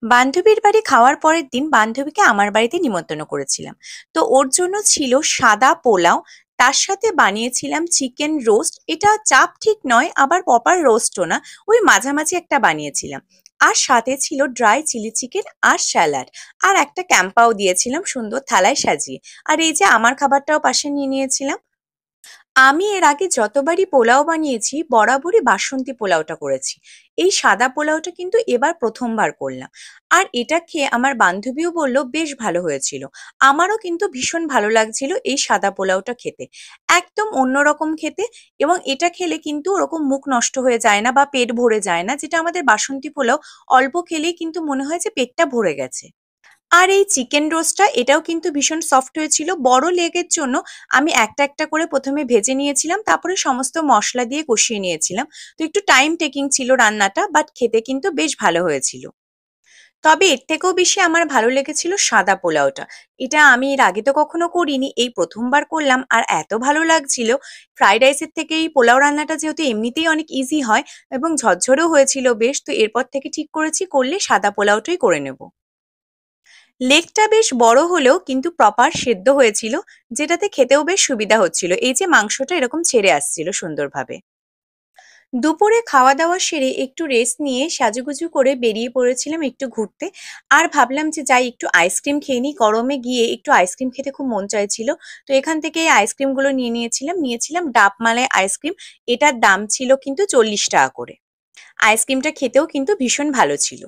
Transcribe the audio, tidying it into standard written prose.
বান্ধবীর বাড়ি খাওয়ার পরের দিন বান্ধবীকে আমার বাড়িতে নিমন্ত্রণ করেছিলাম। তো ওর জন্য ছিল সাদা পোলাও, তার সাথে বানিয়েছিলাম চিকেন রোস্ট। এটা চাপ ঠিক নয়, আবার প্রপার রোস্টও না, ওই মাঝামাঝি একটা বানিয়েছিলাম। আর সাথে ছিল ড্রাই চিলি চিকেন আর স্যালাড। আর একটা ক্যাম্পাও দিয়েছিলাম সুন্দর থালায় সাজিয়ে। আর এই যে আমার খাবারটাও পাশে নিয়ে নিয়েছিলাম। আমি এর আগে যতবারই পোলাও বানিয়েছি বরাবরই বাসন্তী পোলাওটা করেছি। এই সাদা পোলাওটা কিন্তু এবার প্রথমবার করলাম। আর এটা খেয়ে আমার বান্ধবীও বলল বেশ ভালো হয়েছিল। আমারও কিন্তু ভীষণ ভালো লাগছিল এই সাদা পোলাওটা খেতে। একদম অন্যরকম খেতে। এবং এটা খেলে কিন্তু ওরকম মুখ নষ্ট হয়ে যায় না বা পেট ভরে যায় না, যেটা আমাদের বাসন্তী পোলাও অল্প খেলেই কিন্তু মনে হয় যে পেটটা ভরে গেছে। আর এই চিকেন রোস্টটা এটাও কিন্তু ভীষণ সফট হয়েছিল। বড় লেগের জন্য আমি একটা একটা করে প্রথমে ভেজে নিয়েছিলাম, তারপরে সমস্ত মশলা দিয়ে কষিয়ে নিয়েছিলাম। তো একটু টাইম টেকিং ছিল রান্নাটা, বাট খেতে কিন্তু বেশ ভালো হয়েছিল। তবে এর থেকেও বেশি আমার ভালো লেগেছিল সাদা পোলাওটা। এটা আমি এর আগে তো কখনো করিনি, এই প্রথমবার করলাম আর এত ভালো লাগছিল। ফ্রাইড রাইসের থেকে এই পোলাও রান্নাটা যেহেতু এমনিতেই অনেক ইজি হয় এবং ঝরঝরেও হয়েছিল বেশ, তো এরপর থেকে ঠিক করেছি করলে সাদা পোলাওটাই করে নেব। লেগটা বেশ বড় হলেও কিন্তু প্রপার সেদ্ধ হয়েছিল, যেটাতে খেতেও বেশ সুবিধা হচ্ছিল। এই যে মাংসটা এরকম ছেড়ে আসছিল সুন্দরভাবে। দুপুরে খাওয়া দাওয়া সেরে একটু রেস্ট নিয়ে সাজুগুজু করে বেরিয়ে পড়েছিলাম একটু ঘুরতে। আর ভাবলাম যে যাই একটু আইসক্রিম খেয়ে নিই, গরমে গিয়ে একটু আইসক্রিম খেতে খুব মন চাইছিল। তো এখান থেকে এই আইসক্রিমগুলো নিয়েছিলাম ডাব মালাই আইসক্রিম। এটার দাম ছিল কিন্তু 40 টাকা করে। আইসক্রিমটা খেতেও কিন্তু ভীষণ ভালো ছিল।